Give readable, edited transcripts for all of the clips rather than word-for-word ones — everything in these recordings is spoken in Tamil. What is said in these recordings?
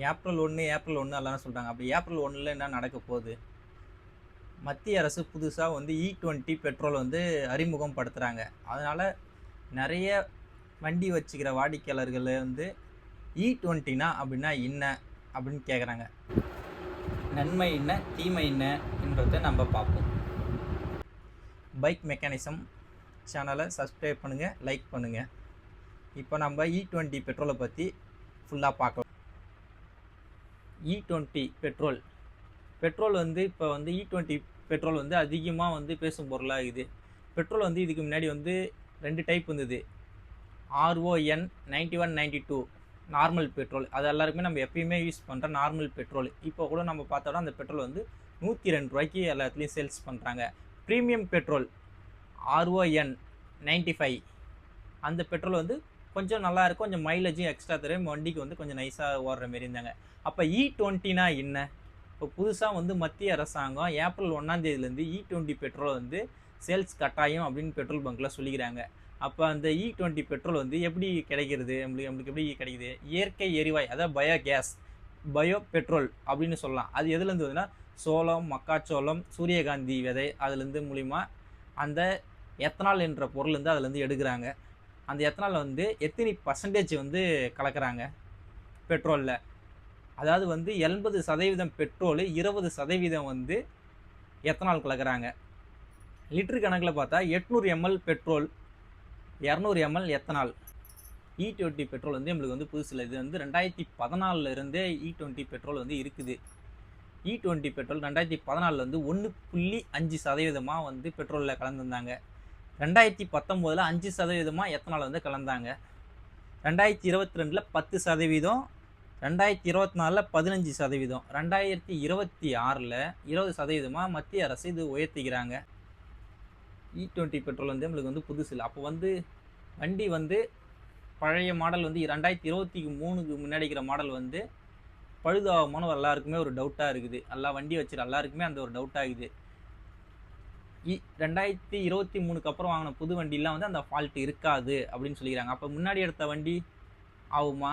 ஏப்ரல் 1 ஏப்ரல் 1 எல்லாரும் சொல்கிறாங்க. அப்படி ஏப்ரல் 1ல் என்ன நடக்க போகுது? மத்திய அரசு புதுசாக வந்து E20 பெட்ரோல் வந்து அறிமுகம் படுத்துகிறாங்க. அதனால் நிறைய வண்டி வச்சுக்கிற வாடிக்கையாளர்கள் வந்து E20னா அப்படின்னா என்ன அப்படின்னு கேட்குறாங்க. நன்மை என்ன, தீமை என்ன என்றதை நம்ம பார்ப்போம். பைக் மெக்கானிசம் சேனலை சப்ஸ்கிரைப் பண்ணுங்கள், லைக் பண்ணுங்கள். இப்போ நம்ம E20 பெட்ரோலை பற்றி ஃபுல்லாக பார்க்கலாம். E20 பெட்ரோல் வந்து இப்போ வந்து E20 பெட்ரோல் வந்து அதிகமாக வந்து பேசும் பொருளாக இருக்குது. பெட்ரோல் வந்து இதுக்கு முன்னாடி வந்து 2 டைப் இருந்தது. RON 9192 normal petrol. அது எல்லாருக்குமே நம்ம எப்பயுமே யூஸ் பண்ணுற நார்மல் பெட்ரோல். இப்போ கூட நம்ம பார்த்தோம்னா அந்த பெட்ரோல் வந்து 102 ரூபாய்க்கு எல்லாத்துலேயும் சேல்ஸ் பண்ணுறாங்க. ப்ரீமியம் பெட்ரோல் RON 95 அந்த பெட்ரோல் வந்து கொஞ்சம் நல்லா இருக்கும், கொஞ்சம் மைலேஜும் எக்ஸ்ட்ரா தரும், வண்டிக்கு வந்து கொஞ்சம் நைஸாக ஓடுற மாரி இருந்தாங்க. அப்போ E20னா என்ன? இப்போ புதுசாக வந்து மத்திய அரசாங்கம் ஏப்ரல் 1ஆம் தேதியிலேருந்து E20 பெட்ரோல் வந்து சேல்ஸ் கட்டாயம் அப்படின்னு பெட்ரோல் பங்க்கில் சொல்லிக்கிறாங்க. அப்போ அந்த E20 பெட்ரோல் வந்து எப்படி கிடைக்கிறது? நம்மளுக்கு எப்படி கிடைக்குது? இயற்கை எரிவாயு, அதாவது பயோகேஸ், பயோ பெட்ரோல் அப்படின்னு சொல்லலாம். அது எதுலேருந்து வருதுன்னா சோளம், மக்காச்சோளம், சூரியகாந்தி விதை அதுலேருந்து மூலிமா அந்த எத்தனால் என்ற பொருள் வந்து அதுலேருந்து எடுக்கிறாங்க. அந்த எத்தனால் வந்து எத்தனை பர்சன்டேஜ் வந்து கலக்கிறாங்க பெட்ரோலில்? அதாவது வந்து 80% பெட்ரோலு, 20% வந்து எத்தனால் கலக்கிறாங்க. லிட்டரு கணக்கில் பார்த்தா 800 ml petrol, 200 ml ethanol. E20 petrol வந்து நம்மளுக்கு வந்து புதுசில் இது வந்து 2014 இருந்தே E20 பெட்ரோல் வந்து இருக்குது. E20 பெட்ரோல் 2014 வந்து 1.5% வந்து பெட்ரோலில் கலந்துருந்தாங்க. 2019 5% எத்தனால் வந்து கலந்தாங்க. 2022 10%, 2024 15%, 2026 20% மத்திய அரசு இது உயர்த்திக்கிறாங்க. E20 பெட்ரோல் வந்து நம்மளுக்கு வந்து புதுசு இல்லை. அப்போ வந்து வண்டி வந்து பழைய மாடல் வந்து 2023க்கு முன்னாடி இருக்கிற மாடல் வந்து பழுதாகுமான்னு எல்லாருக்குமே ஒரு டவுட்டாக இருக்குது. எல்லா வண்டி வச்சுரு எல்லாருக்குமே அந்த ஒரு டவுட் ஆகுது. 2023க்கு அப்புறம் வாங்கின புது வண்டிலாம் வந்து அந்த ஃபால்ட் இருக்காது அப்படின்னு சொல்லிக்கிறாங்க. அப்போ முன்னாடி எடுத்த வண்டி ஆகுமா?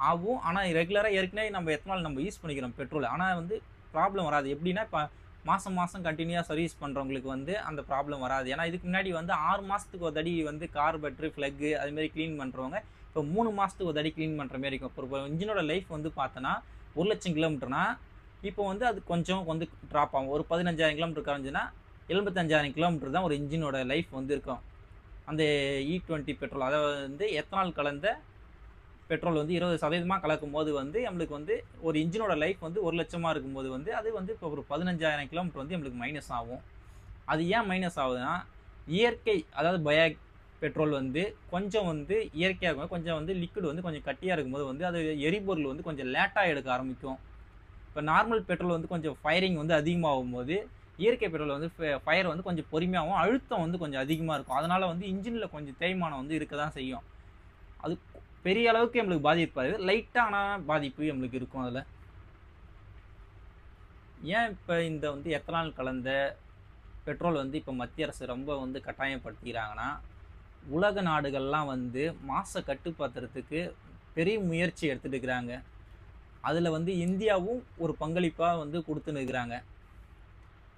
ஆகும். ஆனால் ரெகுலராக ஏற்கனவே நம்ம எத்தனால் நம்ம யூஸ் பண்ணிக்கிறோம் பெட்ரோல், ஆனால் வந்து ப்ராப்ளம் வராது. எப்படின்னா இப்போ மாதம் கண்டினியூவாக சர்வீஸ் பண்ணுறவங்களுக்கு வந்து அந்த ப்ராப்ளம் வராது. ஏன்னா இதுக்கு முன்னாடி வந்து 6 மாதத்துக்கு ஒரு தடி வந்து கார்பெட்ரு, ஃப்ளக்கு அதுமாரி க்ளீன் பண்ணுறவங்க இப்போ 3 மாதத்துக்கு ஒரு தடி க்ளீன் பண்ணுற மாரி இருக்கும். இப்போ இன்ஜினோட லைஃப் வந்து பார்த்தோன்னா 1,00,000 கிலோமீட்டர்னா இப்போ வந்து அது கொஞ்சம் வந்து ட்ராப் ஆகும். ஒரு 15,000 கிலோமீட்டர் கரைஞ்சுன்னா 75,000 கிலோமீட்டர் தான் ஒரு இன்ஜினோட லைஃப் வந்து இருக்கும். அந்த E20 பெட்ரோல், அதாவது வந்து எத்தனால் கலந்த பெட்ரோல் வந்து 20% கலக்கும் போது வந்து நம்மளுக்கு வந்து ஒரு இன்ஜினோட லைஃப் வந்து 1,00,000 இருக்கும்போது வந்து அது வந்து இப்போ ஒரு 15,000 கிலோமீட்டர் வந்து நம்மளுக்கு மைனஸ் ஆகும். அது ஏன் மைனஸ் ஆகுதுன்னா இயற்கை, அதாவது பயோ பெட்ரோல் வந்து கொஞ்சம் வந்து இயற்கையாக இருக்கும், கொஞ்சம் வந்து லிக்விட் வந்து கொஞ்சம் கட்டியாக இருக்கும்போது வந்து அது எரிபொருள் வந்து கொஞ்சம் லேட்டாக எடுக்க ஆரம்பிக்கும். இப்போ நார்மல் பெட்ரோல் வந்து கொஞ்சம் ஃபயரிங் வந்து அதிகமாகும் போது இயற்கை பெட்ரோல் வந்து ஃபயர் வந்து கொஞ்சம் பொறுமையாகவும், அழுத்தம் வந்து கொஞ்சம் அதிகமாக இருக்கும். அதனால் வந்து இன்ஜினில் கொஞ்சம் தேய்மானம் வந்து இருக்க தான் செய்யும். அது பெரிய அளவுக்கு நம்மளுக்கு பாதிப்பாது, லைட்டான பாதிப்பு நம்மளுக்கு இருக்கும். அதில் ஏன் இப்போ இந்த வந்து எத்தனால் கலந்த பெட்ரோல் வந்து இப்போ மத்திய அரசு ரொம்ப வந்து கட்டாயப்படுத்திக்கிறாங்கன்னா, உலக நாடுகள்லாம் வந்து மாசை கட்டுப்படுத்துறதுக்கு பெரிய முயற்சி எடுத்துகிட்டு இருக்கிறாங்க. அதில் வந்து இந்தியாவும் ஒரு பங்களிப்பாக வந்து கொடுத்துன்னு இருக்கிறாங்க.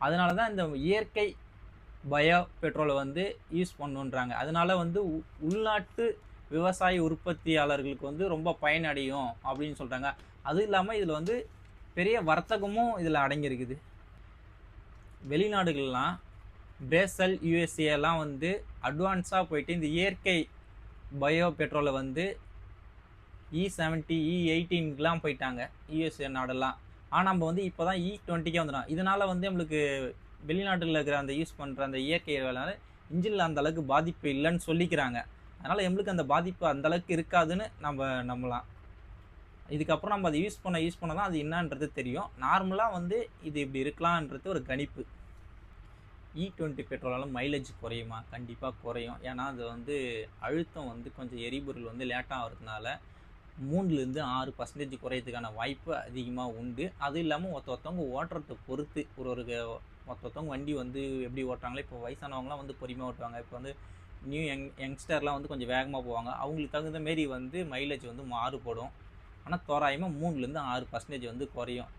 அதனால தான் இந்த இயற்கை பயோ பெட்ரோலை வந்து யூஸ் பண்ணுன்றாங்க. அதனால வந்து உள்நாட்டு விவசாய உற்பத்தியாளர்களுக்கு வந்து ரொம்ப பயனடையும் அப்படின்னு சொல்கிறாங்க. அதுவும் இல்லாமல் இதில் வந்து பெரிய வர்த்தகமும் இதில் அடங்கியிருக்குது. வெளிநாடுகள்லாம் பிரேசல், USA வந்து அட்வான்ஸாக போயிட்டு இந்த இயற்கை பயோ பெட்ரோலை வந்து E70 E18க்கெலாம் போயிட்டாங்க USA நாடெல்லாம். ஆனால் நம்ம வந்து இப்போ தான் E20க்கே வந்துடும். இதனால் வந்து நம்மளுக்கு வெளிநாட்டில் இருக்கிற அந்த யூஸ் பண்ணுற அந்த இயற்கை எரிவாயுனால இன்ஜினில் அந்த அளவுக்கு பாதிப்பு இல்லைன்னு சொல்லிக்கிறாங்க. அதனால் நம்மளுக்கு அந்த பாதிப்பு அந்தளவுக்கு இருக்காதுன்னு நம்ம நம்பலாம். இதுக்கப்புறம் நம்ம அதை யூஸ் பண்ண தான் அது என்னன்றது தெரியும். நார்மலாக வந்து இது இப்படி இருக்கலான்றது ஒரு கணிப்பு. E20 பெட்ரோலால் மைலேஜ் குறையுமா? கண்டிப்பாக குறையும். ஏன்னா அது வந்து அழுத்தம் வந்து கொஞ்சம் எரிபொருள் வந்து லேட்டாக வரதுனால 3லேருந்து 6% குறையறதுக்கான வாய்ப்பு அதிகமாக உண்டு. அது இல்லாமல் ஒருத்தவங்க ஓட்டுறதை பொறுத்து ஒருத்தவங்க வண்டி வந்து எப்படி ஓட்டுறாங்களோ, இப்போ வயசானவங்களாம் வந்து பொறுமையாக ஓட்டுவாங்க. இப்போ வந்து யங்ஸ்டர்லாம் வந்து கொஞ்சம் வேகமாக போவாங்க. அவங்களுக்கு தகுந்த மாரி வந்து மைலேஜ் வந்து மாறுபடும். ஆனால் தோராயமாக 3லேருந்து 6% வந்து குறையும்.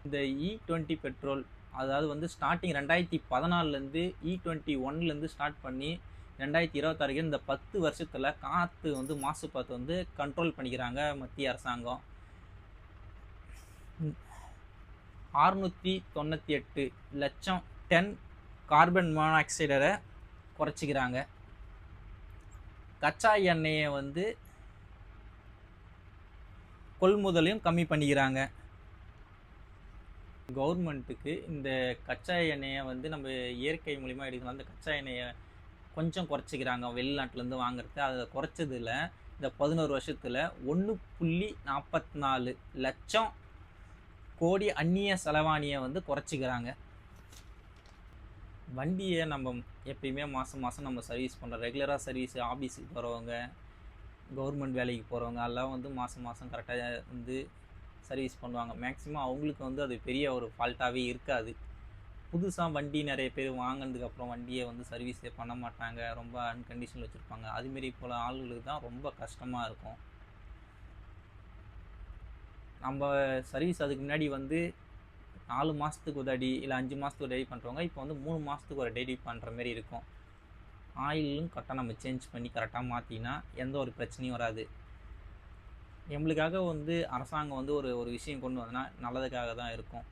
இந்த E20 பெட்ரோல் அதாவது வந்து ஸ்டார்டிங் 2014லேருந்து E21லேருந்து ஸ்டார்ட் பண்ணி 2026 இந்த 10 வருஷத்தில் காற்று வந்து மாசுபாட்டு வந்து கண்ட்ரோல் பண்ணிக்கிறாங்க மத்திய அரசாங்கம். 698 லட்சம் டன் கார்பன் மோனாக்சைடை குறைச்சிக்கிறாங்க. கச்சா எண்ணெயை வந்து கொள்முதலையும் கம்மி பண்ணிக்கிறாங்க. கவர்மெண்ட்டுக்கு இந்த கச்சா எண்ணெயை வந்து நம்ம இயற்கை மூலிமா எடுக்கலாம். அந்த கச்சா எண்ணெயை கொஞ்சம் குறைச்சிக்கிறாங்க வெளிநாட்டிலேருந்து வாங்குறது. அதை குறைச்சதில் இந்த 11 வருஷத்தில் 1.44 லட்சம் கோடி அந்நிய செலவாணியை வந்து குறைச்சிக்கிறாங்க. வண்டியை நம்ம எப்பயுமே மாதம் மாதம் நம்ம சர்வீஸ் பண்ணுறோம். ரெகுலராக சர்வீஸ் ஆஃபீஸுக்கு போகிறவங்க, கவர்மெண்ட் வேலைக்கு போகிறவங்க எல்லாம் வந்து மாதம் மாதம் கரெக்டாக வந்து சர்வீஸ் பண்ணுவாங்க. மேக்ஸிமம் அவங்களுக்கு வந்து அது பெரிய ஒரு ஃபால்ட்டாகவே இருக்காது. புதுசாக வண்டி நிறைய பேர் வாங்கினதுக்கப்புறம் வண்டியை வந்து சர்வீஸே பண்ண மாட்டாங்க, ரொம்ப அன்கண்டிஷனில் வச்சுருப்பாங்க. அதுமாரி போல் ஆளுங்களுக்கு தான் ரொம்ப கஷ்டமாக இருக்கும். நம்ம சர்வீஸ் அதுக்கு முன்னாடி வந்து 4 மாதத்துக்கு ஒரு அடி இல்லை 5 மாதத்துக்கு ஒரு அடி பண்ணுறவங்க இப்போ வந்து 3 மாதத்துக்கு ஒரு அடி பண்ணுற மாரி இருக்கும். ஆயிலும் கரெக்டாக நம்ம சேஞ்ச் பண்ணி கரெக்டாக மாற்றினா எந்த ஒரு பிரச்சனையும் வராது. நம்மளுக்காக வந்து அரசாங்கம் வந்து ஒரு விஷயம் கொண்டு வந்தனா நல்லதுக்காக தான் இருக்கும்.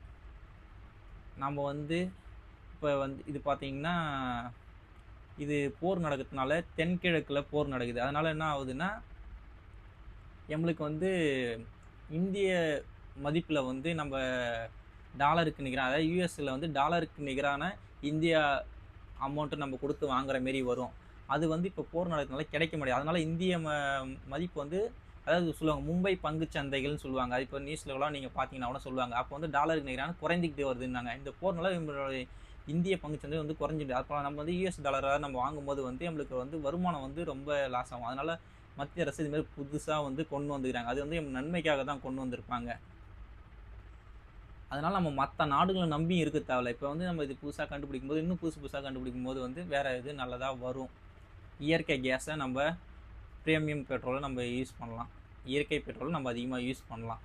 நம்ம வந்து இப்போ வந்து இது பார்த்திங்கன்னா இது போர் நடக்கிறதுனால தென்கிழக்கில் போர் நடக்குது. அதனால் என்ன ஆகுதுன்னா நம்மளுக்கு வந்து இந்திய மதிப்பில் வந்து நம்ம டாலருக்கு நிகரான, அதாவது யூஎஸில் வந்து டாலருக்கு நிகரான இந்தியா அமௌண்ட்டு நம்ம கொடுத்து வாங்குற மாரி வரும். அது வந்து இப்போ போர் நடக்கிறதுனால கிடைக்க முடியாது. அதனால் இந்திய மதிப்பு வந்து, அதாவது சொல்லுவாங்க மும்பை பங்கு சந்தைகள்னு சொல்லுவாங்க. அது இப்போ நியூஸ்லலாம் நீங்கள் பார்த்தீங்கன்னா கூட சொல்லுவாங்க. அப்போ வந்து டாலருக்கு நிகரான குறைஞ்சிக்கிட்டே வருதுன்னாங்க. இந்த போர்னால நம்மளுடைய இந்திய பங்குச்சந்தை வந்து குறைஞ்சிட்டு, அப்போ நம்ம வந்து யூஎஸ் டாலராக நம்ம வாங்கும்போது வந்து நம்மளுக்கு வந்து வருமானம் வந்து ரொம்ப லாஸ் ஆகும். அதனால் மத்திய அரசு இதுமாதிரி புதுசாக வந்து கொண்டு வந்துக்கிறாங்க. அது வந்து நன்மைக்காக தான் கொண்டு வந்திருப்பாங்க. அதனால் நம்ம மற்ற நாடுகளை நம்பி இருக்க தேவையில்ல. இப்போ வந்து நம்ம இது புதுசாக கண்டுபிடிக்கும் போது இன்னும் புதுசாக கண்டுபிடிக்கும் போது வந்து வேறு இது நல்லதாக வரும். இயற்கை கேஸை நம்ம ப்ரீமியம் பெட்ரோலை நம்ம யூஸ் பண்ணலாம். இயற்கை பெட்ரோலை நம்ம அதிகமாக யூஸ் பண்ணலாம்.